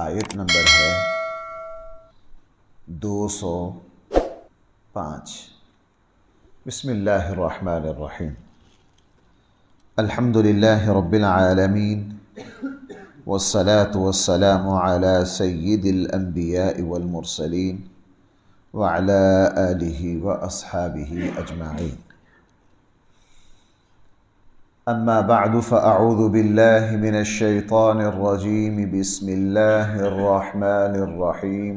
آیت نمبر ہے 205۔ بسم اللہ الرحمن الرحیم۔ الحمد للہ رب العالمین والصلاة والسلام علی سید الانبیاء والمرسلین وعلی آلہ واصحابہ اجمعین۔ اما بعد فاعوذ باللہ من الشیطان الرجیم۔ بسم اللہ الرحمن الرحیم۔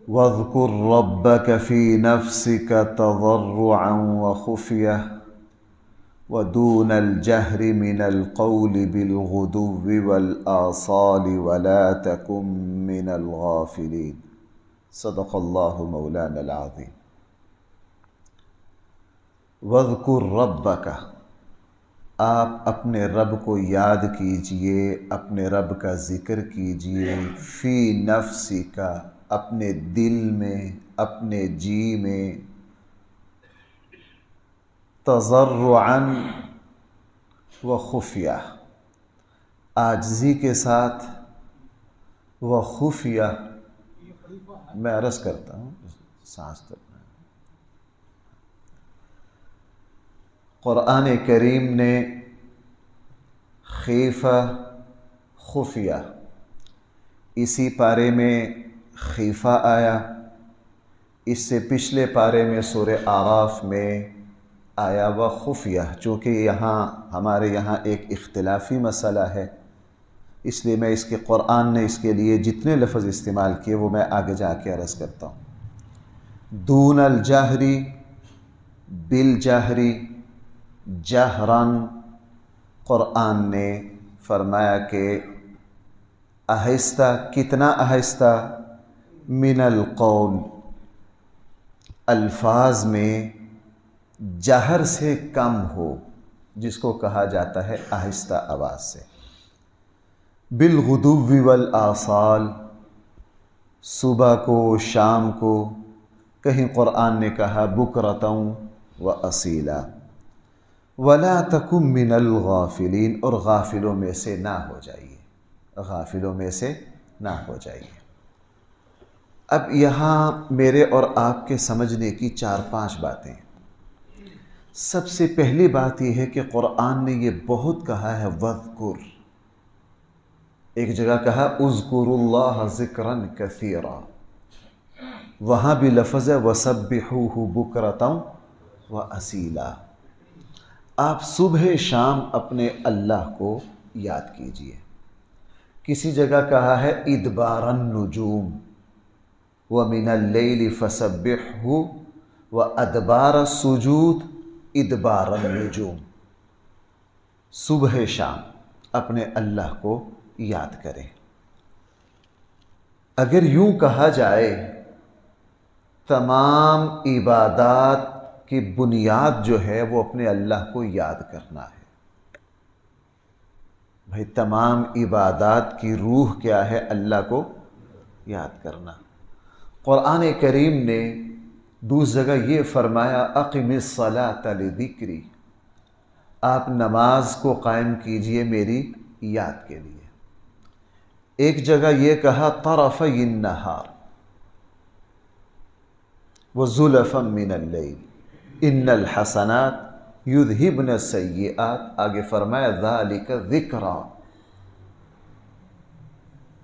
واذکر ربک فی نفسک تضرعا وخفیہ ودون الجہر من القول بالغدو والآصال ولا تکن من الغافلین۔ صدق اللہ مولانا العظیم۔ وَاذْكُرْ رَبَّكَ، آپ اپنے رب کو یاد کیجئے، اپنے رب کا ذکر کیجئے، فی نفسک، اپنے دل میں، اپنے جی میں، تضرعاً و خفیہ، عاجزی کے ساتھ، و خفیہ، میں عرض کرتا ہوں سانس تک۔ قرآن کریم نے خیفہ خفیہ، اسی پارے میں خیفہ آیا، اس سے پچھلے پارے میں سورہ اعراف میں آیا و خفیہ۔ چونکہ یہاں ہمارے یہاں ایک اختلافی مسئلہ ہے، اس لیے میں اس کے قرآن نے اس کے لیے جتنے لفظ استعمال کیے وہ میں آگے جا کے عرض کرتا ہوں۔ دون الجہری، بالجہری، جہراً، قرآن نے فرمایا کہ آہستہ، کتنا آہستہ، من القول، الفاظ میں جہر سے کم ہو، جس کو کہا جاتا ہے آہستہ آواز سے۔ بالغدو والآصال، صبح کو، شام کو، کہیں قرآن نے کہا بکرۃ واصیلا۔ ولا تکن من الغافلین، اور غافلوں میں سے نہ ہو جائیے، غافلوں میں سے نہ ہو جائیے۔ اب یہاں میرے اور آپ کے سمجھنے کی 4-5 باتیں۔ سب سے پہلی بات یہ ہے کہ قرآن نے یہ بہت کہا ہے وَاذْكُرْ، ایک جگہ کہا اذکروا اللہ ذکرا کثیرا، وہاں بھی لفظ ہے وَسَبِّحُوهُ بُكْرَةً وَأَصِيلًا۔ آپ صبح شام اپنے اللہ کو یاد کیجئے۔ کسی جگہ کہا ہے ادبار النجوم، وَمِنَ اللَّيْلِ فَسَبِّحْهُ وَأَدْبَارَ السُّجُودِ ادبار النجوم۔ صبح شام اپنے اللہ کو یاد کریں۔ اگر یوں کہا جائے تمام عبادات کی بنیاد جو ہے وہ اپنے اللہ کو یاد کرنا ہے۔ بھئی تمام عبادات کی روح کیا ہے؟ اللہ کو یاد کرنا۔ قرآن کریم نے دوسری جگہ یہ فرمایا اقم الصلاۃ لذکری، آپ نماز کو قائم کیجئے میری یاد کے لیے۔ ایک جگہ یہ کہا طرفی النہار وزلفا من اللیل ان الحسنات یذہبن السیئات، آگے فرمایا ذالک ذکریٰ۔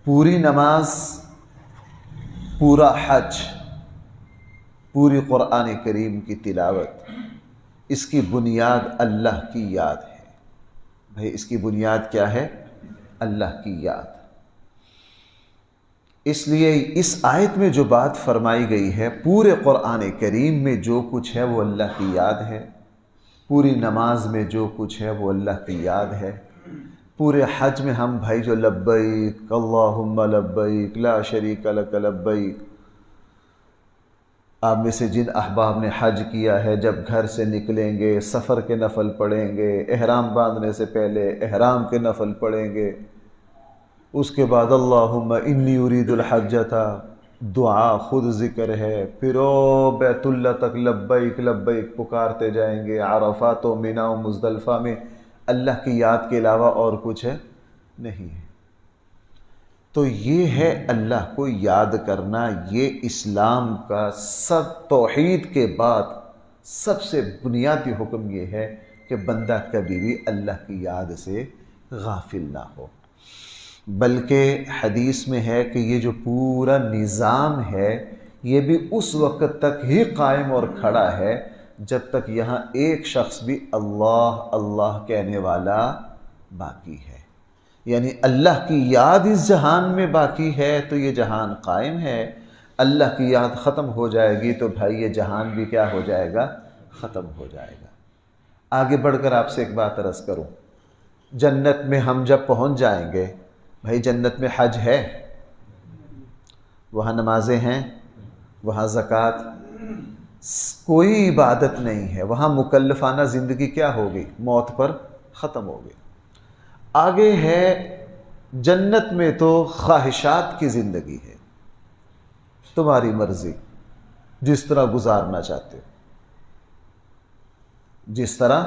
پوری نماز، پورا حج، پوری قرآن کریم کی تلاوت، اس کی بنیاد اللہ کی یاد ہے۔ بھئی اس کی بنیاد کیا ہے؟ اللہ کی یاد۔ اس لیے اس آیت میں جو بات فرمائی گئی ہے، پورے قرآن کریم میں جو کچھ ہے وہ اللہ کی یاد ہے، پوری نماز میں جو کچھ ہے وہ اللہ کی یاد ہے، پورے حج میں ہم بھائی جو لبیک اللہم لبیک لا شریک لک لبیک، آپ میں سے جن احباب نے حج کیا ہے جب گھر سے نکلیں گے سفر کے نفل پڑھیں گے، احرام باندھنے سے پہلے احرام کے نفل پڑھیں گے، اس کے بعد اللہم انی ارید الحجۃ، دعا خود ذکر ہے، پھر بیت اللہ تک لبیک لبیک پکارتے جائیں گے، عرفات و منی و مزدلفہ میں اللہ کی یاد کے علاوہ اور کچھ ہے نہیں ہے۔ تو یہ ہے اللہ کو یاد کرنا. یہ اسلام کا توحید کے بعد سب سے بنیادی حکم یہ ہے کہ بندہ کبھی بھی اللہ کی یاد سے غافل نہ ہو. بلکہ حدیث میں ہے کہ یہ جو پورا نظام ہے یہ بھی اس وقت تک ہی قائم اور کھڑا ہے جب تک یہاں ایک شخص بھی اللہ اللہ کہنے والا باقی ہے. یعنی اللہ کی یاد اس جہان میں باقی ہے تو یہ جہان قائم ہے. اللہ کی یاد ختم ہو جائے گی تو بھائی یہ جہان بھی کیا ہو جائے گا؟ ختم ہو جائے گا. آگے بڑھ کر آپ سے ایک بات عرض کروں. جنت میں ہم جب پہنچ جائیں گے، بھائی جنت میں حج ہے، وہاں نمازیں ہیں، وہاں زکوٰۃ، کوئی عبادت نہیں ہے. وہاں مکلفانہ زندگی کیا ہوگی؟ موت پر ختم ہوگی. آگے ہے جنت میں تو خواہشات کی زندگی ہے، تمہاری مرضی، جس طرح گزارنا چاہتے ہو، جس طرح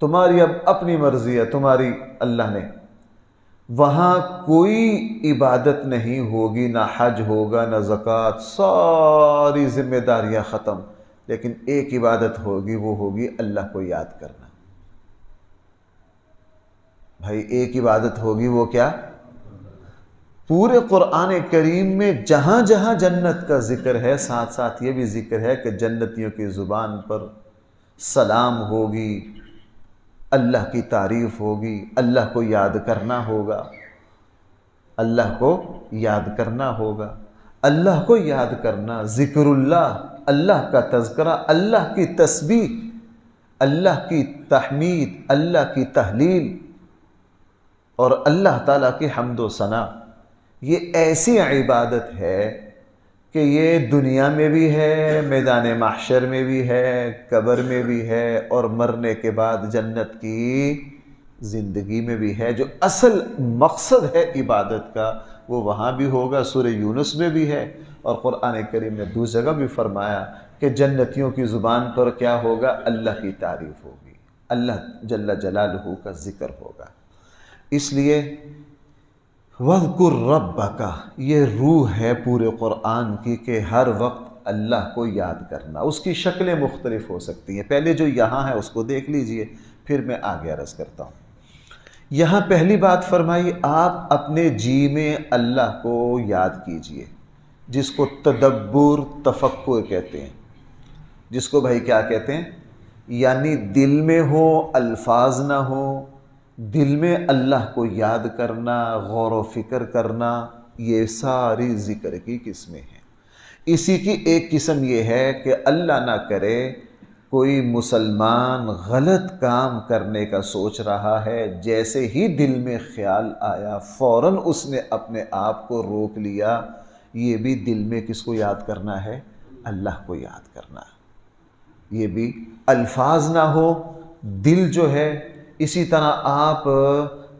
تمہاری اب اپنی مرضی ہے تمہاری اللہ نے. وہاں کوئی عبادت نہیں ہوگی، نہ حج ہوگا نہ زکوٰۃ، ساری ذمہ داریاں ختم. لیکن ایک عبادت ہوگی، وہ ہوگی اللہ کو یاد کرنا. بھائی ایک عبادت ہوگی، وہ کیا؟ پورے قرآن کریم میں جہاں جہاں جنت کا ذکر ہے ساتھ ساتھ یہ بھی ذکر ہے کہ جنتیوں کی زبان پر سلام ہوگی، اللہ کی تعریف ہوگی، اللہ کو یاد کرنا ہوگا، اللہ کو یاد کرنا ہوگا. اللہ کو یاد کرنا، ذکر اللہ، اللہ کا تذکرہ، اللہ کی تسبیح، اللہ کی تحمید، اللہ کی تحلیل اور اللہ تعالیٰ کی حمد و ثنا. یہ ایسی عبادت ہے کہ یہ دنیا میں بھی ہے، میدان محشر میں بھی ہے، قبر میں بھی ہے، اور مرنے کے بعد جنت کی زندگی میں بھی ہے. جو اصل مقصد ہے عبادت کا وہ وہاں بھی ہوگا. سورہ یونس میں بھی ہے اور قرآن کریم نے دوسری جگہ بھی فرمایا کہ جنتیوں کی زبان پر کیا ہوگا؟ اللہ کی تعریف ہوگی، اللہ جل جلالہ کا ذکر ہوگا. اس لیے وَاذْكُرْ رَبَّكَ یہ روح ہے پورے قرآن کی کہ ہر وقت اللہ کو یاد کرنا. اس کی شکلیں مختلف ہو سکتی ہیں. پہلے جو یہاں ہے اس کو دیکھ لیجئے، پھر میں آگے عرض کرتا ہوں. یہاں پہلی بات فرمائی آپ اپنے جی میں اللہ کو یاد کیجئے، جس کو تدبر تفکر کہتے ہیں، جس کو بھائی کیا کہتے ہیں؟ یعنی دل میں ہو، الفاظ نہ ہو، دل میں اللہ کو یاد کرنا، غور و فکر کرنا. یہ ساری ذکر کی قسمیں ہیں. اسی کی ایک قسم یہ ہے کہ اللہ نہ کرے کوئی مسلمان غلط کام کرنے کا سوچ رہا ہے، جیسے ہی دل میں خیال آیا فوراً اس نے اپنے آپ کو روک لیا. یہ بھی دل میں کس کو یاد کرنا ہے؟ اللہ کو یاد کرنا. یہ بھی الفاظ نہ ہو، دل جو ہے. اسی طرح آپ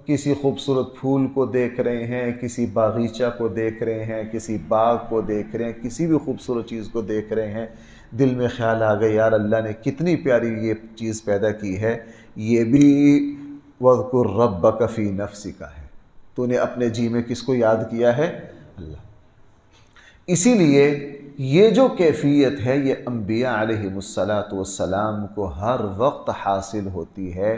کسی خوبصورت پھول کو دیکھ رہے ہیں، کسی باغیچہ کو دیکھ رہے ہیں، کسی باغ کو دیکھ رہے ہیں، کسی بھی خوبصورت چیز کو دیکھ رہے ہیں، دل میں خیال آ گیا یار اللہ نے کتنی پیاری یہ چیز پیدا کی ہے. یہ بھی وَاذْكُرْ رَبَّكَ فِي نَفْسِكَ ہے. تو نے اپنے جی میں کس کو یاد کیا ہے؟ اللہ. اسی لیے یہ جو کیفیت ہے یہ انبیاء علیہم السلام کو ہر وقت حاصل ہوتی ہے.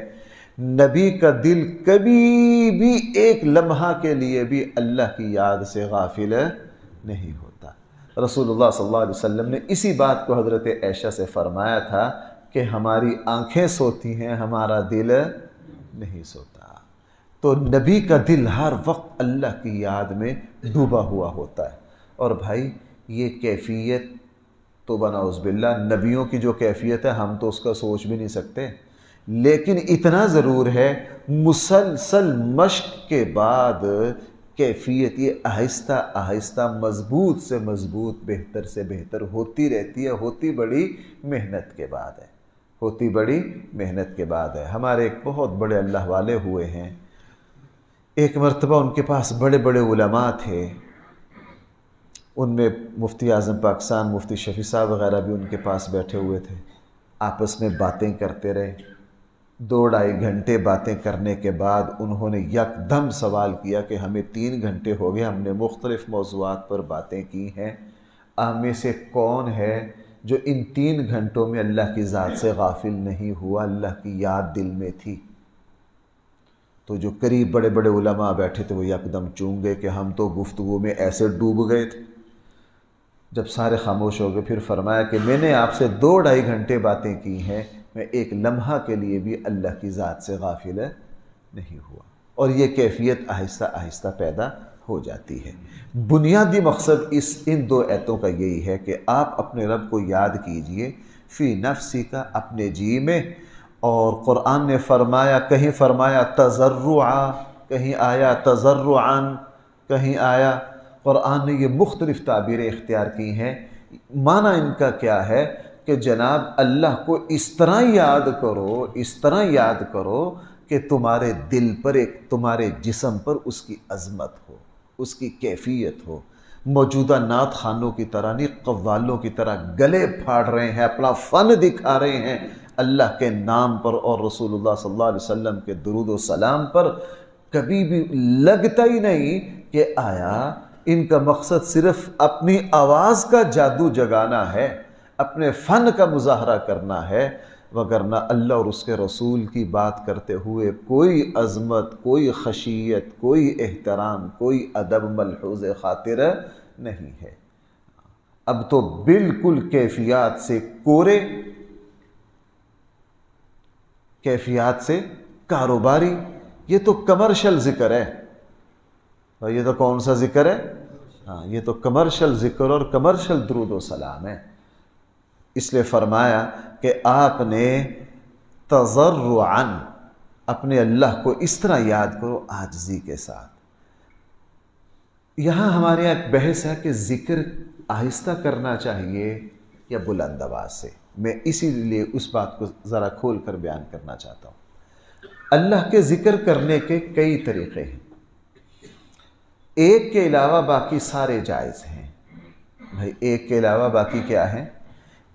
نبی کا دل کبھی بھی ایک لمحہ کے لیے بھی اللہ کی یاد سے غافل نہیں ہوتا. رسول اللہ صلی اللہ علیہ وسلم نے اسی بات کو حضرت عائشہ سے فرمایا تھا کہ ہماری آنکھیں سوتی ہیں، ہمارا دل نہیں سوتا. تو نبی کا دل ہر وقت اللہ کی یاد میں ڈوبا ہوا ہوتا ہے. اور بھائی یہ کیفیت تو بنعوذ باللہ نبیوں کی جو کیفیت ہے ہم تو اس کا سوچ بھی نہیں سکتے. لیکن اتنا ضرور ہے مسلسل مشق کے بعد کیفیت یہ آہستہ آہستہ مضبوط سے مضبوط، بہتر سے بہتر ہوتی رہتی ہے. ہوتی بڑی محنت کے بعد ہے، ہوتی بڑی محنت کے بعد ہے. ہمارے ایک بہت بڑے اللہ والے ہوئے ہیں. ایک مرتبہ ان کے پاس بڑے بڑے علماء تھے. ان میں مفتی اعظم پاکستان مفتی شفیع صاحب وغیرہ بھی ان کے پاس بیٹھے ہوئے تھے. آپس میں باتیں کرتے رہے. 2-2.5 گھنٹے باتیں کرنے کے بعد انہوں نے یکدم سوال کیا کہ ہمیں 3 گھنٹے ہو گئے، ہم نے مختلف موضوعات پر باتیں کی ہیں، آپ میں سے کون ہے جو ان 3 گھنٹوں میں اللہ کی ذات سے غافل نہیں ہوا، اللہ کی یاد دل میں تھی؟ تو جو قریب بڑے بڑے علماء بیٹھے تھے وہ یکدم چونک گئے کہ ہم تو گفتگو میں ایسے ڈوب گئے تھے۔ جب سارے خاموش ہو گئے پھر فرمایا کہ میں نے آپ سے 2-2.5 گھنٹے باتیں کی ہیں، میں ایک لمحہ کے لیے بھی اللہ کی ذات سے غافل نہیں ہوا۔ اور یہ کیفیت آہستہ آہستہ پیدا ہو جاتی ہے۔ بنیادی مقصد ان 2 آیتوں کا یہی ہے کہ آپ اپنے رب کو یاد کیجئے فی نفسی کا، اپنے جی میں، اور قرآن نے فرمایا، کہیں فرمایا تضرعا، کہیں آیا تضرعاً، کہیں آیا، قرآن نے یہ مختلف تعبیریں اختیار کی ہیں۔ معنی ان کا کیا ہے کہ جناب اللہ کو اس طرح یاد کرو، اس طرح یاد کرو کہ تمہارے دل پر، تمہارے جسم پر اس کی عظمت ہو، اس کی کیفیت ہو۔ موجودہ نعت خوانوں کی طرح نہیں، قوالوں کی طرح گلے پھاڑ رہے ہیں، اپنا فن دکھا رہے ہیں اللہ کے نام پر اور رسول اللہ صلی اللہ علیہ وسلم کے درود و سلام پر۔ کبھی بھی لگتا ہی نہیں کہ آیا ان کا مقصد صرف اپنی آواز کا جادو جگانا ہے، اپنے فن کا مظاہرہ کرنا ہے، وگرنہ اللہ اور اس کے رسول کی بات کرتے ہوئے کوئی عظمت، کوئی خشیت، کوئی احترام، کوئی ادب ملحوظ خاطر نہیں ہے۔ اب تو بالکل کیفیات سے کورے، کیفیات سے کاروباری، یہ تو کمرشل ذکر ہے۔ اور یہ تو کون سا ذکر ہے؟ ہاں، یہ تو کمرشل ذکر اور کمرشل درود و سلام ہے۔ اس لیے فرمایا کہ آپ نے تضرعاً اپنے اللہ کو اس طرح یاد کرو عاجزی کے ساتھ۔ یہاں ہمارے یہاں ایک بحث ہے کہ ذکر آہستہ کرنا چاہیے یا بلند آواز سے۔ میں اسی لیے اس بات کو ذرا کھول کر بیان کرنا چاہتا ہوں۔ اللہ کے ذکر کرنے کے کئی طریقے ہیں، ایک کے علاوہ باقی سارے جائز ہیں۔ بھائی ایک کے علاوہ باقی کیا ہے؟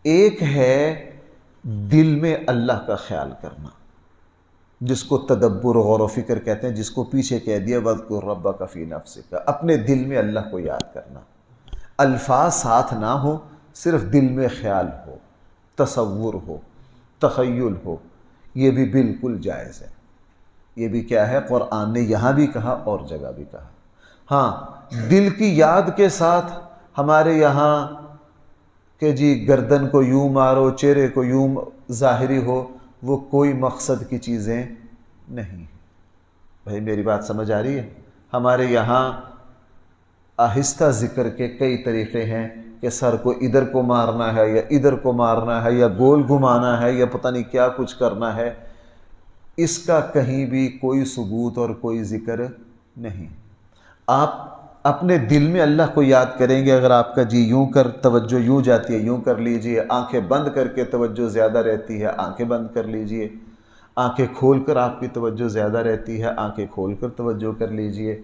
ایک ہے دل میں اللہ کا خیال کرنا، جس کو تدبر غور و فکر کہتے ہیں، جس کو پیچھے کہہ دیا وَاذْكُرْ رَبَّكَ فِي نَفْسِكَ، اپنے دل میں اللہ کو یاد کرنا، الفاظ ساتھ نہ ہو، صرف دل میں خیال ہو، تصور ہو، تخیل ہو، یہ بھی بالکل جائز ہے۔ یہ بھی کیا ہے؟ قرآن نے یہاں بھی کہا اور جگہ بھی کہا۔ ہاں، دل کی یاد کے ساتھ ہمارے یہاں کہ جی گردن کو یوں مارو، چہرے کو یوں ظاہری ہو، وہ کوئی مقصد کی چیزیں نہیں۔ بھائی میری بات سمجھ آ رہی ہے؟ ہمارے یہاں آہستہ ذکر کے کئی طریقے ہیں کہ سر کو ادھر کو مارنا ہے یا ادھر کو مارنا ہے یا گول گھمانا ہے یا پتہ نہیں کیا کچھ کرنا ہے، اس کا کہیں بھی کوئی ثبوت اور کوئی ذکر نہیں۔ آپ اپنے دل میں اللہ کو یاد کریں گے، اگر آپ کا جی یوں کر توجہ یوں جاتی ہے یوں کر لیجئے، آنکھیں بند کر کے توجہ زیادہ رہتی ہے آنکھیں بند کر لیجئے، آنکھیں کھول کر آپ کی توجہ زیادہ رہتی ہے آنکھیں کھول کر توجہ کر لیجئے۔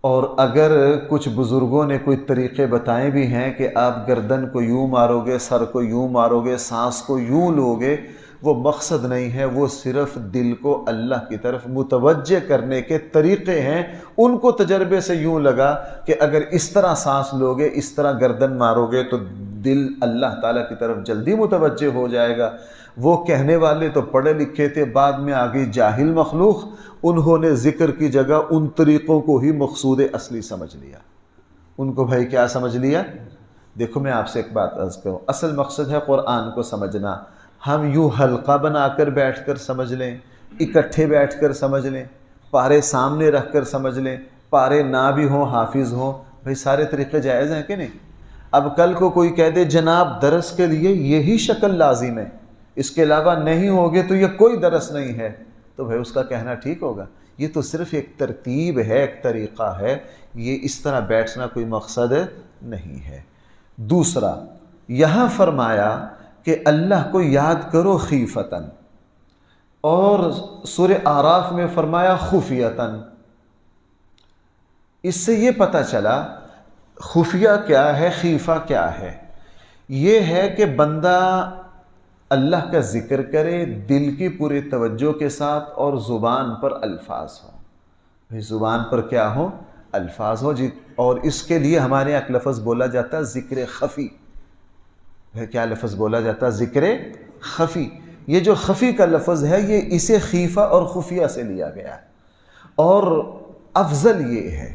اور اگر کچھ بزرگوں نے کوئی طریقے بتائے بھی ہیں کہ آپ گردن کو یوں مارو گے، سر کو یوں مارو گے، سانس کو یوں لو گے، وہ مقصد نہیں ہے، وہ صرف دل کو اللہ کی طرف متوجہ کرنے کے طریقے ہیں۔ ان کو تجربے سے یوں لگا کہ اگر اس طرح سانس لو گے، اس طرح گردن مارو گے تو دل اللہ تعالیٰ کی طرف جلدی متوجہ ہو جائے گا۔ وہ کہنے والے تو پڑھے لکھے تھے، بعد میں آگے جاہل مخلوق، انہوں نے ذکر کی جگہ ان طریقوں کو ہی مقصود اصلی سمجھ لیا۔ ان کو بھائی کیا سمجھ لیا؟ دیکھو میں آپ سے ایک بات عرض کروں، اصل مقصد ہے قرآن کو سمجھنا۔ ہم یوں حلقہ بنا کر بیٹھ کر سمجھ لیں، اکٹھے بیٹھ کر سمجھ لیں، پارے سامنے رکھ کر سمجھ لیں، پارے نہ بھی ہوں حافظ ہوں، بھئی سارے طریقے جائز ہیں کہ نہیں؟ اب کل کو کوئی کہہ دے جناب درس کے لیے یہی شکل لازم ہے، اس کے علاوہ نہیں ہوگے تو یہ کوئی درس نہیں ہے، تو بھئی اس کا کہنا ٹھیک ہوگا؟ یہ تو صرف ایک ترتیب ہے، ایک طریقہ ہے، یہ اس طرح بیٹھنا کوئی مقصد نہیں ہے۔ دوسرا، یہاں فرمایا کہ اللہ کو یاد کرو خیفتاً، اور سورہ اعراف میں فرمایا خفیتاً۔ اس سے یہ پتہ چلا خفیہ کیا ہے، خیفہ کیا ہے۔ یہ ہے کہ بندہ اللہ کا ذکر کرے دل کی پوری توجہ کے ساتھ اور زبان پر الفاظ ہوں. بھئی زبان پر کیا ہو؟ الفاظ ہو. اور اس کے لیے ہمارے یہاں ایک لفظ بولا جاتا ہے ذکر خفی. کیا لفظ بولا جاتا ہے؟ ذکر خفی. یہ جو خفی کا لفظ ہے یہ اسے خیفہ اور خفیہ سے لیا گیا ہے. اور افضل یہ ہے،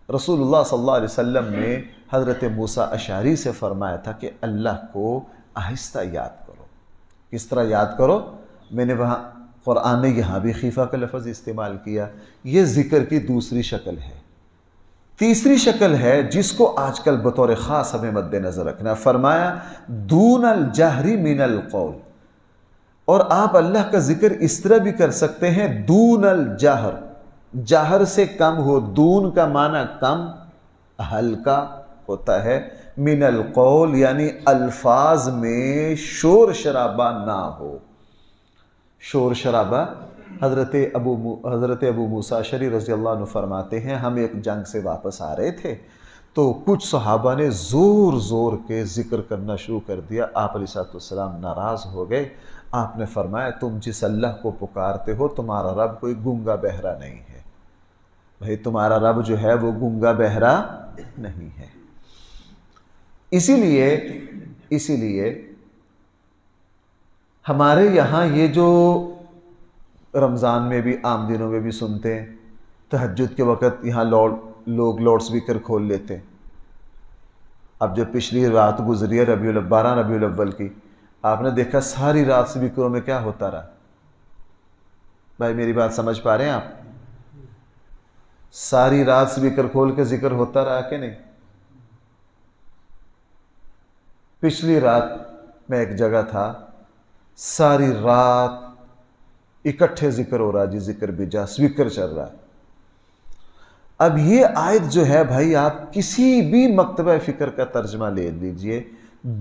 رسول اللہ صلی اللہ علیہ وسلم نے حضرت موسیٰ اشعری سے فرمایا تھا کہ اللہ کو آہستہ یاد کرو. کس طرح یاد کرو؟ میں نے وہاں قرآن نے یہاں بھی خیفہ کا لفظ استعمال کیا. یہ ذکر کی دوسری شکل ہے. تیسری شکل ہے جس کو آج کل بطور خاص ہمیں مد نظر رکھنا. فرمایا دون الجہر من القول. اور آپ اللہ کا ذکر اس طرح بھی کر سکتے ہیں دون الجہر، جہر سے کم ہو. دون کا معنی کم، ہلکا ہوتا ہے. من القول یعنی الفاظ میں شور شرابہ نہ ہو. شور شرابہ. حضرت ابو موسیٰ اشعری رضی اللہ عنہ فرماتے ہیں ہم ایک جنگ سے واپس آ رہے تھے تو کچھ صحابہ نے زور زور کے ذکر کرنا شروع کر دیا. آپ علیہ السلام ناراض ہو گئے. آپ نے فرمایا تم جس اللہ کو پکارتے ہو تمہارا رب کوئی گنگا بہرا نہیں ہے. بھئی تمہارا رب جو ہے وہ گنگا بہرا نہیں ہے. اسی لیے ہمارے یہاں یہ جو رمضان میں بھی عام دنوں میں بھی سنتے ہیں، تہجد کے وقت یہاں لوگ لاؤڈ سپیکر کھول لیتے ہیں. اب جب پچھلی رات گزری ہے 12 ربیع الاول کی، آپ نے دیکھا ساری رات سپیکروں میں کیا ہوتا رہا. بھائی میری بات سمجھ پا رہے ہیں آپ؟ ساری رات سپیکر کھول کے ذکر ہوتا رہا کہ نہیں؟ پچھلی رات میں ایک جگہ تھا، ساری رات اکٹھے ذکر ہو رہا. جی ذکر بھی جا، سپیکر چل رہا ہے. اب یہ آیت جو ہے بھائی آپ کسی بھی مکتبہ فکر کا ترجمہ لے لیجئے،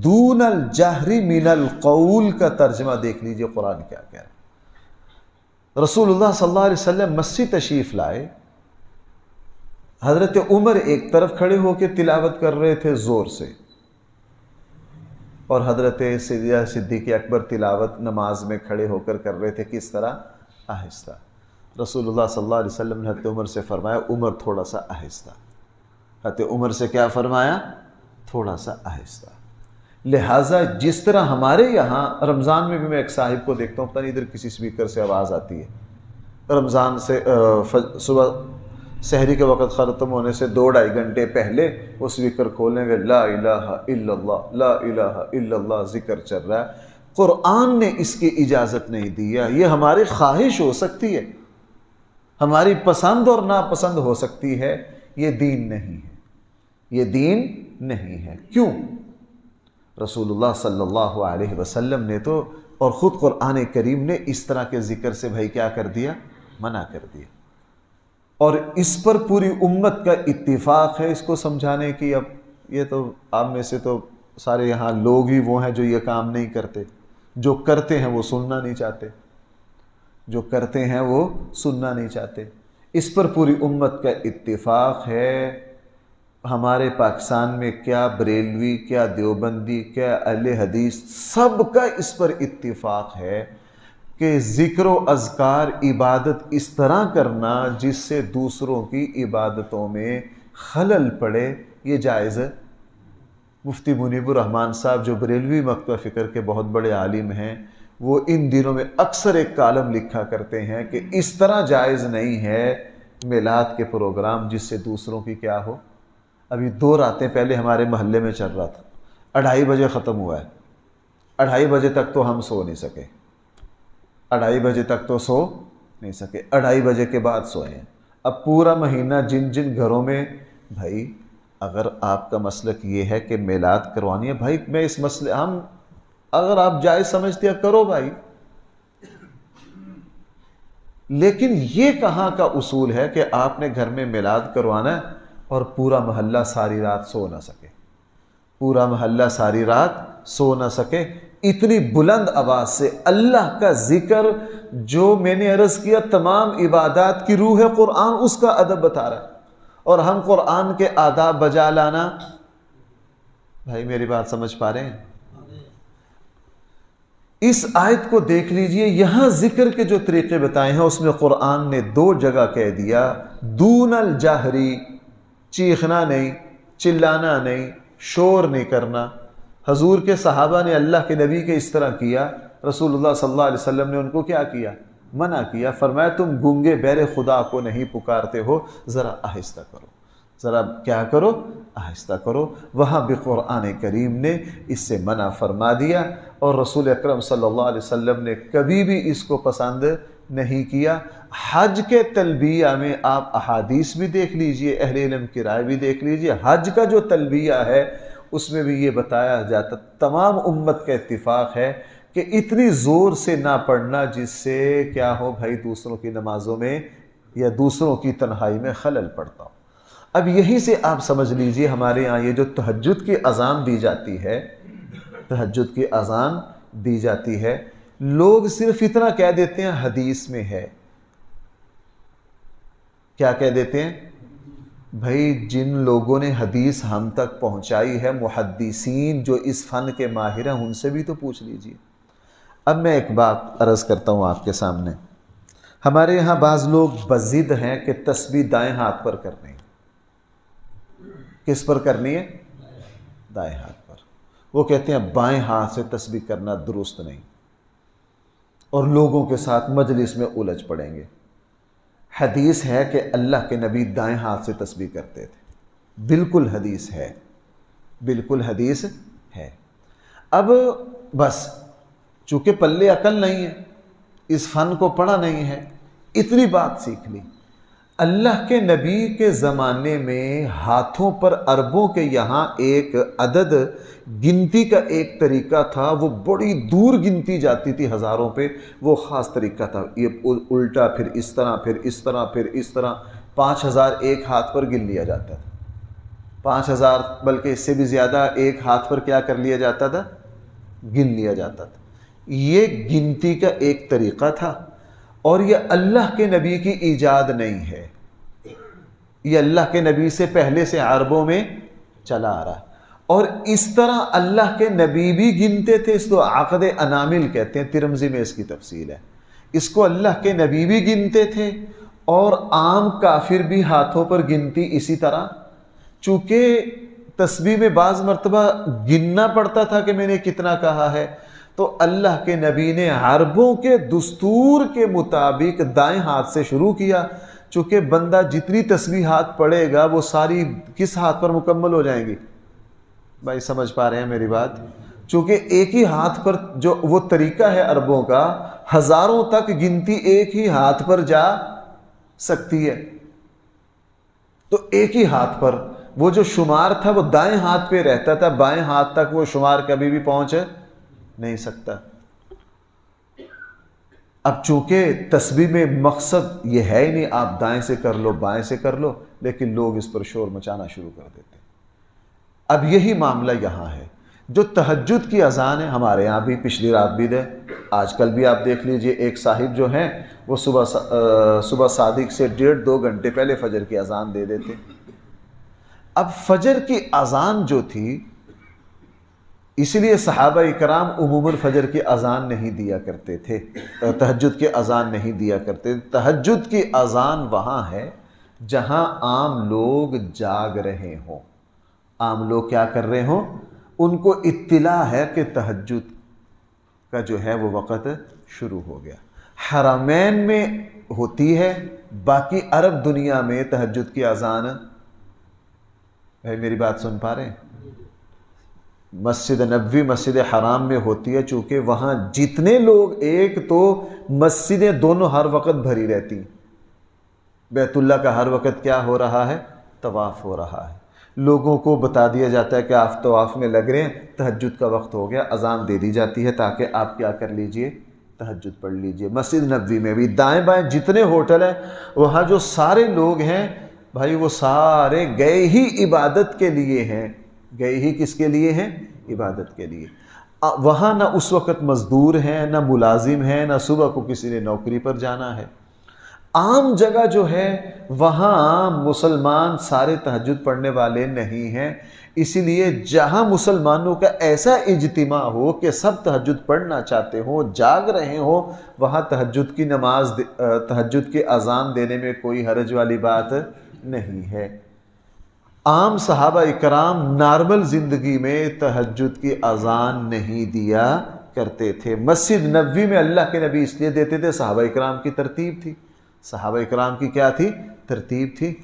دون الجہر من القول کا ترجمہ دیکھ لیجئے قرآن کیا کہہ رہا ہے. رسول اللہ صلی اللہ علیہ وسلم مسجد تشریف لائے. حضرت عمر ایک طرف کھڑے ہو کے تلاوت کر رہے تھے زور سے، اور حضرت صدیق اکبر تلاوت نماز میں کھڑے ہو کر رہے تھے. کس طرح؟ آہستہ. رسول اللہ صلی اللہ علیہ وسلم نے حضرت عمر سے فرمایا عمر تھوڑا سا آہستہ. حضرت عمر سے کیا فرمایا؟ تھوڑا سا آہستہ. لہٰذا جس طرح ہمارے یہاں رمضان میں بھی میں ایک صاحب کو دیکھتا ہوں، پتہ نہیں ادھر کسی سپیکر سے آواز آتی ہے. رمضان سے صبح سحری کے وقت ختم ہونے سے 2-2.5 گھنٹے پہلے وہ سپیکر کھولیں گے، لا الہ الا اللہ لا الہ الا اللہ ذکر چل رہا ہے. قرآن نے اس کی اجازت نہیں دی ہے. یہ ہماری خواہش ہو سکتی ہے، ہماری پسند اور ناپسند ہو سکتی ہے. یہ دین نہیں ہے، یہ دین نہیں ہے. کیوں؟ رسول اللہ صلی اللہ علیہ وسلم نے تو اور خود قرآن کریم نے اس طرح کے ذکر سے بھائی کیا کر دیا؟ منع کر دیا. اور اس پر پوری امت کا اتفاق ہے اس کو سمجھانے کی. اب یہ تو آپ میں سے تو سارے یہاں لوگ ہی وہ ہیں جو یہ کام نہیں کرتے. جو کرتے ہیں وہ سننا نہیں چاہتے، جو کرتے ہیں وہ سننا نہیں چاہتے. اس پر پوری امت کا اتفاق ہے. ہمارے پاکستان میں کیا بریلوی، کیا دیوبندی، کیا اہل حدیث، سب کا اس پر اتفاق ہے کہ ذکر و اذکار عبادت اس طرح کرنا جس سے دوسروں کی عبادتوں میں خلل پڑے یہ جائز ہے. مفتی منیب الرحمان صاحب جو بریلوی مکتبہ فکر کے بہت بڑے عالم ہیں، وہ ان دنوں میں اکثر ایک کالم لکھا کرتے ہیں کہ اس طرح جائز نہیں ہے میلاد کے پروگرام جس سے دوسروں کی کیا ہو. ابھی 2 راتیں پہلے ہمارے محلے میں چل رہا تھا، 2:30 بجے ختم ہوا ہے. 2:30 بجے تک تو ہم سو نہیں سکے، 2:30 بجے تک تو سو نہیں سکے، 2:30 بجے کے بعد سوئے ہیں. اب پورا مہینہ جن گھروں میں بھائی اگر آپ کا مسلک یہ ہے کہ میلاد کروانی ہے، بھائی میں اس مسئلے اگر آپ جائز سمجھتے ہیں کرو بھائی، لیکن یہ کہاں کا اصول ہے کہ آپ نے گھر میں میلاد کروانا ہے اور پورا محلہ ساری رات سو نہ سکے، پورا محلہ ساری رات سو نہ سکے. اتنی بلند آواز سے اللہ کا ذکر جو میں نے عرض کیا تمام عبادات کی روح ہے قرآن، اس کا ادب بتا رہا ہے. اور ہم قرآن کے آداب بجا لانا، بھائی میری بات سمجھ پا رہے ہیں؟ اس آیت کو دیکھ لیجئے، یہاں ذکر کے جو طریقے بتائے ہیں اس میں قرآن نے 2 جگہ کہہ دیا دون الجہری، چیخنا نہیں، چلانا نہیں، شور نہیں کرنا۔ حضور کے صحابہ نے اللہ کے نبی کے اس طرح کیا، رسول اللہ صلی اللہ علیہ وسلم نے ان کو کیا کیا؟ منع کیا، فرمایا تم گونگے بہرے خدا کو نہیں پکارتے ہو، ذرا آہستہ کرو، ذرا کیا کرو؟ آہستہ کرو۔ وہاں بھی قرآن کریم نے اس سے منع فرما دیا، اور رسول اکرم صلی اللہ علیہ وسلم نے کبھی بھی اس کو پسند نہیں کیا۔ حج کے تلبیہ میں آپ احادیث بھی دیکھ لیجئے، اہل علم کی رائے بھی دیکھ لیجئے، حج کا جو تلبیہ ہے اس میں بھی یہ بتایا جاتا، تمام امت کا اتفاق ہے کہ اتنی زور سے نہ پڑھنا جس سے کیا ہو بھائی، دوسروں کی نمازوں میں یا دوسروں کی تنہائی میں خلل پڑتا ہو۔ اب یہیں سے آپ سمجھ لیجئے ہمارے ہاں یہ جو تہجد کی اذان دی جاتی ہے، تہجد کی اذان دی جاتی ہے، لوگ صرف اتنا کہہ دیتے ہیں حدیث میں ہے۔ کیا کہہ دیتے ہیں؟ بھائی جن لوگوں نے حدیث ہم تک پہنچائی ہے، محدثین جو اس فن کے ماہر ہیں، ان سے بھی تو پوچھ لیجئے۔ اب میں ایک بات عرض کرتا ہوں آپ کے سامنے، ہمارے یہاں بعض لوگ بضد ہیں کہ تسبیح دائیں ہاتھ پر کرنی ہے۔ کس پر کرنی ہے؟ دائیں ہاتھ پر۔ وہ کہتے ہیں بائیں ہاتھ سے تسبیح کرنا درست نہیں، اور لوگوں کے ساتھ مجلس میں الجھ پڑیں گے۔ حدیث ہے کہ اللہ کے نبی دائیں ہاتھ سے تسبیح کرتے تھے، بالکل حدیث ہے، بالکل حدیث ہے۔ اب بس چونکہ پلے عقل نہیں ہے، اس فن کو پڑھا نہیں ہے، اتنی بات سیکھ لی۔ اللہ کے نبی کے زمانے میں ہاتھوں پر عربوں کے یہاں ایک عدد گنتی کا ایک طریقہ تھا، وہ بڑی دور گنتی جاتی تھی ہزاروں پہ، وہ خاص طریقہ تھا، یہ الٹا پھر اس طرح پھر اس طرح پھر اس طرح، 5000 ایک ہاتھ پر گن لیا جاتا تھا، 5000 بلکہ اس سے بھی زیادہ ایک ہاتھ پر کیا کر لیا جاتا تھا؟ گن لیا جاتا تھا۔ یہ گنتی کا ایک طریقہ تھا، اور یہ اللہ کے نبی کی ایجاد نہیں ہے، یہ اللہ کے نبی سے پہلے سے عربوں میں چلا آ رہا ہے۔ اور اس طرح اللہ کے نبی بھی گنتے تھے، اس کو عقد انامل کہتے ہیں، ترمذی میں اس کی تفصیل ہے۔ اس کو اللہ کے نبی بھی گنتے تھے، اور عام کافر بھی ہاتھوں پر گنتی اسی طرح۔ چونکہ تسبیح میں بعض مرتبہ گننا پڑتا تھا کہ میں نے کتنا کہا ہے، تو اللہ کے نبی نے عربوں کے دستور کے مطابق دائیں ہاتھ سے شروع کیا۔ چونکہ بندہ جتنی تسبیحات پڑھے گا وہ ساری کس ہاتھ پر مکمل ہو جائیں گی؟ بھائی سمجھ پا رہے ہیں میری بات؟ چونکہ ایک ہی ہاتھ پر جو وہ طریقہ ہے عربوں کا، ہزاروں تک گنتی ایک ہی ہاتھ پر جا سکتی ہے، تو ایک ہی ہاتھ پر وہ جو شمار تھا وہ دائیں ہاتھ پہ رہتا تھا، بائیں ہاتھ تک وہ شمار کبھی بھی پہنچ نہیں سکتا۔ اب چونکہ تسبیح میں مقصد یہ ہے ہی نہیں آپ دائیں سے کر لو بائیں سے کر لو، لیکن لوگ اس پر شور مچانا شروع کر دیتے ہیں۔ اب یہی معاملہ یہاں ہے، جو تہجد کی اذان ہے ہمارے یہاں بھی پچھلی رات بھی دے، آج کل بھی آپ دیکھ لیجئے، ایک صاحب جو ہیں وہ صبح صادق سے 1.5-2 گھنٹے پہلے فجر کی اذان دے دیتے۔ اب فجر کی اذان جو تھی، اس لیے صحابہ اکرام عموماً فجر کی اذان نہیں دیا کرتے تھے، تہجد کی اذان نہیں دیا کرتے۔ تہجد کی اذان وہاں ہے جہاں عام لوگ جاگ رہے ہوں، عام لوگ کیا کر رہے ہوں، ان کو اطلاع ہے کہ تہجد کا جو ہے وہ وقت شروع ہو گیا۔ حرمین میں ہوتی ہے، باقی عرب دنیا میں تہجد کی اذان، بھائی میری بات سن پا رہے ہیں؟ مسجد نبوی مسجد حرام میں ہوتی ہے، چونکہ وہاں جتنے لوگ، ایک تو مسجدیں دونوں ہر وقت بھری رہتی ہیں، بیت اللہ کا ہر وقت کیا ہو رہا ہے؟ طواف ہو رہا ہے۔ لوگوں کو بتا دیا جاتا ہے کہ آپ طواف میں لگ رہے ہیں، تہجد کا وقت ہو گیا، اذان دے دی جاتی ہے تاکہ آپ کیا کر لیجئے؟ تہجد پڑھ لیجئے۔ مسجد نبوی میں بھی دائیں بائیں جتنے ہوٹل ہیں، وہاں جو سارے لوگ ہیں بھائی، وہ سارے گئے ہی عبادت کے لیے ہیں، گئے ہی کس کے لیے ہیں؟ عبادت کے لیے۔ وہاں نہ اس وقت مزدور ہیں، نہ ملازم ہیں، نہ صبح کو کسی نے نوکری پر جانا ہے۔ عام جگہ جو ہے وہاں مسلمان سارے تہجد پڑھنے والے نہیں ہیں، اسی لیے جہاں مسلمانوں کا ایسا اجتماع ہو کہ سب تہجد پڑھنا چاہتے ہوں، جاگ رہے ہوں، وہاں تہجد کی نماز تہجد کی اذان دینے میں کوئی حرج والی بات نہیں ہے۔ عام صحابہ اکرام نارمل زندگی میں تہجد کی اذان نہیں دیا کرتے تھے۔ مسجد نبوی میں اللہ کے نبی اس لیے دیتے تھے، صحابہ اکرام کی ترتیب تھی۔ صحابہ اکرام کی کیا تھی؟ ترتیب تھی۔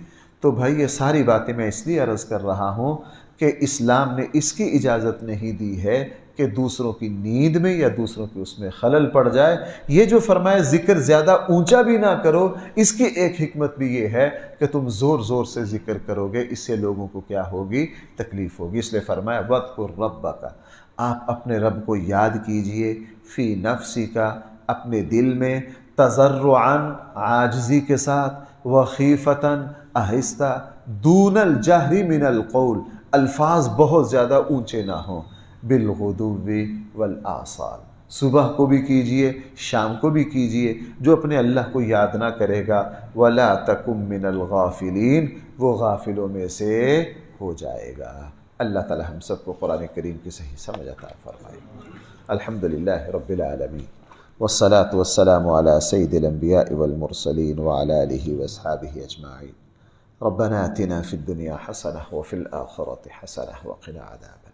تو بھائی یہ ساری باتیں میں اس لیے عرض کر رہا ہوں کہ اسلام نے اس کی اجازت نہیں دی ہے کہ دوسروں کی نیند میں یا دوسروں کی اس میں خلل پڑ جائے۔ یہ جو فرمایا ذکر زیادہ اونچا بھی نہ کرو، اس کی ایک حکمت بھی یہ ہے کہ تم زور زور سے ذکر کرو گے، اس سے لوگوں کو کیا ہوگی؟ تکلیف ہوگی۔ اس لیے فرمایا وَاذْكُرْ رَبَّكَ، آپ اپنے رب کو یاد کیجئے، فی نفسک، اپنے دل میں، تضرعاً، عاجزی کے ساتھ، وخیفتاً، آہستہ، دون الجہر من القول، الفاظ بہت زیادہ اونچے نہ ہوں، بالغدو والآصال، صبح کو بھی کیجئے، شام کو بھی کیجئے۔ جو اپنے اللہ کو یاد نہ کرے گا، ولا تکن من الغافلین، وہ غافلوں میں سے ہو جائے گا۔ اللہ تعالی ہم سب کو قرآن کریم کی صحیح سمجھ عطا فرمائے۔ الحمدللہ رب العالمین، والصلاة والسلام على سید الانبیاء والمرسلین وعلى آلہ واصحابہ اجمعین۔ ربنا آتنا في الدنيا حسنة وفي الآخرة حسنة وقنا عذاب